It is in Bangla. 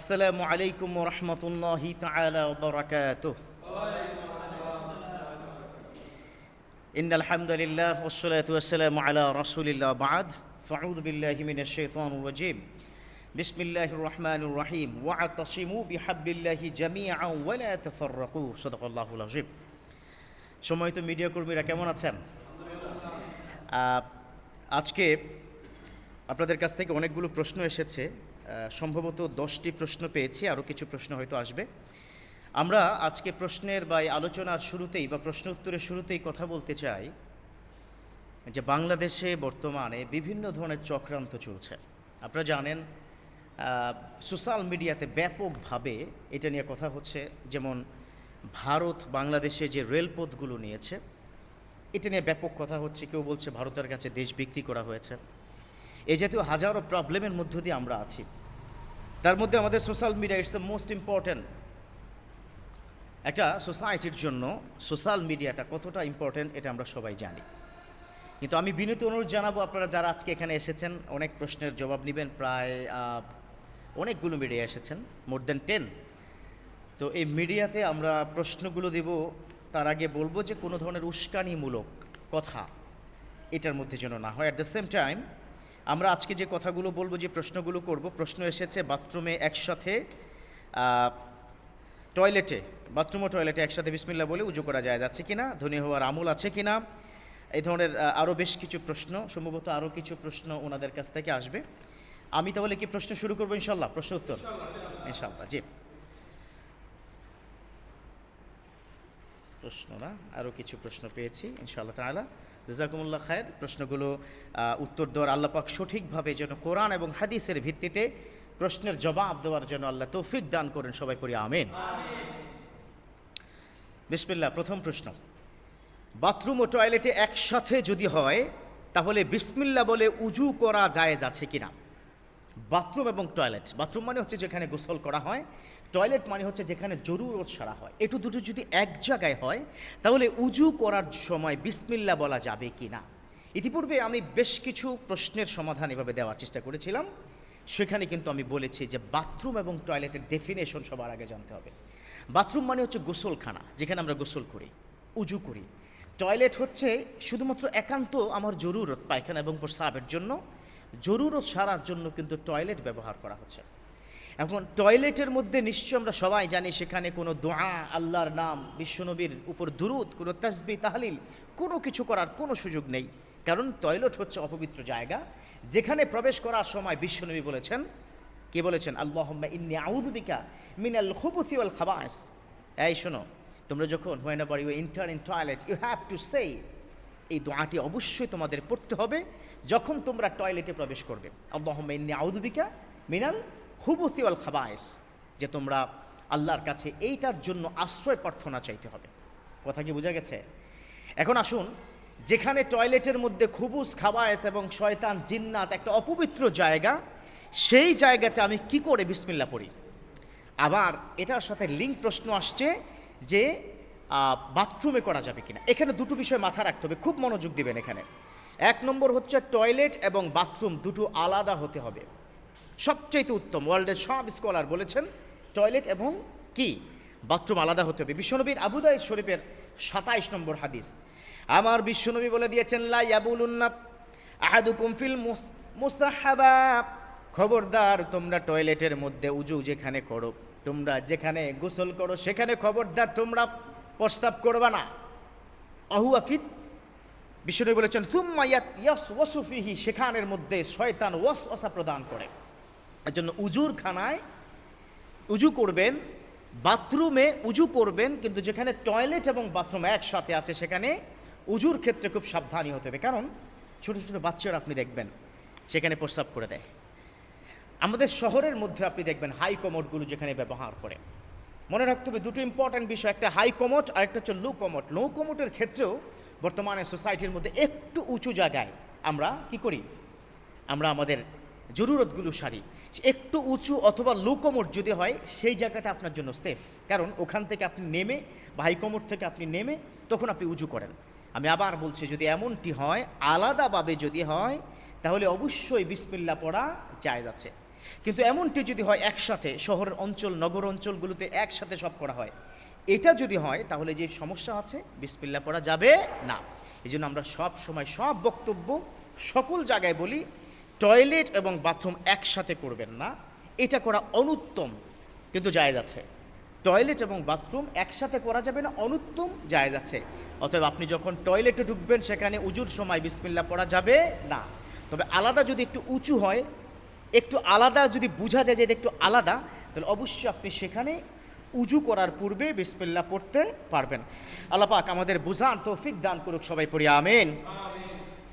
السلام عليكم ورحمة الله تعالى وبركاته. إن الحمد لله والصلاة والسلام على رسول الله بعد فأعوذ بالله من الشيطان الرجيم. بسم الله الرحمن الرحيم. واعتصموا بحبل الله جميعا ولا تفرقوا. صدق الله العظيم. সম্মানিত মিডিয়া কর্মীরা কেমন আছেন? আজকে আপনাদের কাছ থেকে অনেকগুলো প্রশ্ন এসেছে, সম্ভবত 10টি প্রশ্ন পেয়েছি, আরও কিছু প্রশ্ন হয়তো আসবে। আমরা আজকে প্রশ্নের বা আলোচনার শুরুতেই বা প্রশ্ন উত্তরের শুরুতেই কথা বলতে চাই যে বাংলাদেশে বর্তমানে বিভিন্ন ধরনের চক্রান্ত চলছে। আপনারা জানেন সোশ্যাল মিডিয়াতে ব্যাপকভাবে এটা নিয়ে কথা হচ্ছে, যেমন ভারত বাংলাদেশে যে রেলপথগুলো নিয়েছে এটা নিয়ে ব্যাপক কথা হচ্ছে। কেউ বলছে ভারতের কাছে দেশ বিক্রি করা হয়েছে। এই জাতীয় হাজারো প্রবলেমের মধ্য দিয়ে আমরা আছি। তার মধ্যে আমাদের social media it's the most important. একটা সোসাইটির জন্য সোশ্যাল মিডিয়াটা কতটা ইম্পর্ট্যান্ট এটা আমরা সবাই জানি। কিন্তু আমি বিনীত অনুরোধ জানাবো, আপনারা যারা আজকে এখানে এসেছেন অনেক প্রশ্নের জবাব নেবেন, প্রায় অনেকগুলো মিডিয়া এসেছেন, মোর দেন 10। তো এই মিডিয়াতে আমরা প্রশ্নগুলো দেব, তার আগে বলবো যে কোনো ধরনের উস্কানিমূলক কথা এটার মধ্যে যেন না হয়। অ্যাট দ্য সেম টাইম আমরা আজকে যে কথাগুলো বলবো, যে প্রশ্নগুলো করব, প্রশ্ন এসেছে বাথরুমে একসাথে বাথরুম ও টয়লেটে একসাথে বিসমিল্লাহ বলে উজু করা যায় যাচ্ছে কিনা, ধনী হওয়ার আমল আছে কিনা, এই ধরনের আরও বেশ কিছু প্রশ্ন, সম্ভবত আরও কিছু প্রশ্ন ওনাদের কাছ থেকে আসবে। আমি তাহলে কি প্রশ্ন শুরু করবো ইনশাল্লাহ? প্রশ্ন উত্তর ইনশাল্লাহ। জি, প্রশ্ন না, আরও কিছু প্রশ্ন পেয়েছি ইনশাআল্লাহ তাআলা। জাযাকুমুল্লাহ খায়ের। প্রশ্নগুলো উত্তর দেওয়ার আল্লাহ পাক সঠিকভাবে যেন কোরআন এবং হাদিসের ভিত্তিতে প্রশ্নের জবাব দেওয়ার জন্য আল্লাহ তৌফিক দান করেন, সবাই পড়ি আমিন। বিসমিল্লাহ। প্রথম প্রশ্ন, বাথরুম ও টয়লেটে একসাথে যদি হয় তাহলে বিসমিল্লাহ বলে উজু করা জায়েজ আছে কিনা? বাথরুম এবং টয়লেট, বাথরুম মানে হচ্ছে যেখানে গোসল করা হয়, টয়লেট মানে হচ্ছে যেখানে জরুরত সারা হয়, একটু দুটো যদি এক জায়গায় হয় তাহলে উজু করার সময় বিসমিল্লাহ বলা যাবে কি না? ইতিপূর্বে আমি বেশ কিছু প্রশ্নের সমাধান এভাবে দেওয়ার চেষ্টা করেছিলাম। সেখানে কিন্তু আমি বলেছি যে বাথরুম এবং টয়লেটের ডেফিনেশন সবার আগে জানতে হবে। বাথরুম মানে হচ্ছে গোসলখানা, যেখানে আমরা গোসল করি, উজু করি। টয়লেট হচ্ছে শুধুমাত্র একান্ত আমার জরুরত, পায়খানা এবং প্রস্রাবের জন্য, জরুরত সারার জন্য কিন্তু টয়লেট ব্যবহার করা হচ্ছে। এখন টয়লেটের মধ্যে নিশ্চয় আমরা সবাই জানি সেখানে কোনো দোয়া, আল্লাহর নাম, বিশ্বনবীর উপর দুরূদ, কোনো তাসবিহ তাহলিল কোনো কিছু করার কোনো সুযোগ নেই। কারণ টয়লেট হচ্ছে অপবিত্র জায়গা, যেখানে প্রবেশ করার সময় বিশ্বনবী বলেছেন, কে বলেছেন? আল্লাহুম্মা ইন্নী আউযু বিকা মিনাল খুবুসি ওয়াল খাবাইস। এই শোনো, তোমরা যখন whenever you enter in toilet you have to say, এই দোয়াটি অবশ্যই তোমাদের পড়তে হবে যখন তোমরা টয়লেটে প্রবেশ করবে। আল্লাহুম্মা ইন্নী আউযু বিকা মিনাল খুবুসি ওয়াল খাবাইস, যে তোমরা আল্লাহর কাছে এইটার জন্য আশ্রয় প্রার্থনা চাইতে হবে। কথা কি বোঝা গেছে? এখন আসুন, যেখানে টয়লেটের মধ্যে খুবুস, খাবায়েস এবং শয়তান, জিন্নাত একটা অপবিত্র জায়গা, সেই জায়গাতে আমি কি করে বিসমিল্লাহ পড়ি? আবার এটার সাথে লিঙ্ক প্রশ্ন আসছে যে বাথরুমে করা যাবে কিনা। এখানে দুটো বিষয় মাথায় রাখতে হবে, খুব মনোযোগ দিবেন এখানে। এক নম্বর হচ্ছে টয়লেট এবং বাথরুম দুটো আলাদা হতে হবে, সবচেয়ে উত্তম। ওয়ার্ল্ডের সব স্কলার বলেছেন টয়লেট এবং কি বাথরুম আলাদা হতে হবে। বিশ্বনবীর আবু দাউদ শরীফের 27 নম্বর হাদিস, আমার বিশ্বনবী বলে দিয়েছেন, লা ইয়াবুলুন্না আহাদুকুম ফিল মুসাহাবা, খবরদার তোমরা টয়লেটের মধ্যে উজু যেখানে করো, তোমরা যেখানে গোসল করো সেখানে খবরদার তোমরা প্রস্তাব করবা না। আহুয়া ফিত, বিশ্বনবী বলেছেন সুম্মা ইয়াসওয়াসু ফিহি, সেখানের মধ্যে শয়তান ওয়াসওয়াসা প্রদান করে। এজন্য উজুর খানায় উজু করবেন, বাথরুমে উজু করবেন, কিন্তু যেখানে টয়লেট এবং বাথরুম একসাথে আছে সেখানে উজুর ক্ষেত্রে খুব সাবধানী হতে হবে। কারণ ছোটো ছোটো বাচ্চারা আপনি দেখবেন সেখানে প্রস্রাব করে দেয়। আমাদের শহরের মধ্যে আপনি দেখবেন হাই কমোডগুলো যেখানে ব্যবহার করে। মনে রাখতে হবে দুটো ইম্পর্ট্যান্ট বিষয়, একটা হাই কমোড আর একটা হচ্ছে লো কমোড। লো কমোডের ক্ষেত্রেও বর্তমানে সোসাইটির মধ্যে একটু উঁচু জায়গায় আমরা কি করি, আমরা আমাদের জরুরতগুলো সারি। একটু উঁচু অথবা লো কমোড যদি হয় সেই জায়গাটা আপনার জন্য সেফ, কারণ ওখান থেকে আপনি নেমে বা হাই কমোড থেকে আপনি নেমে তখন আপনি উজু করেন। আমি আবার বলছি, যদি এমনটি হয়, আলাদাভাবে যদি হয়, তাহলে অবশ্যই বিসমিল্লাহ পড়া জায়েজ আছে। কিন্তু এমনটি যদি হয় একসাথে শহর অঞ্চল নগর অঞ্চলগুলোতে একসাথে সব করা হয়, এটা যদি হয় তাহলে যে সমস্যা আছে বিসমিল্লাহ পড়া যাবে না। এই জন্য আমরা সব সময় সব বক্তব্য সকল জায়গায় বলি টয়লেট এবং বাথরুম একসাথে করবেন না, এটা করা অনুত্তম, কিন্তু জায়েজ আছে। টয়লেট এবং বাথরুম একসাথে করা যাবে না, অনুত্তম, জায়েজ আছে। অতএব আপনি যখন টয়লেটে ঢুকবেন সেখানে উজুর সময় বিসমিল্লাহ পড়া যাবে না। তবে আলাদা যদি একটু উঁচু হয়, একটু আলাদা যদি বোঝা যায় যে এটা একটু আলাদা, তাহলে অবশ্যই আপনি সেখানে উজু করার পূর্বে বিসমিল্লাহ পড়তে পারবেন। আল্লাহ পাক আমাদের বুঝান তৌফিক দান করুক, সবাই পড়ি আমিন।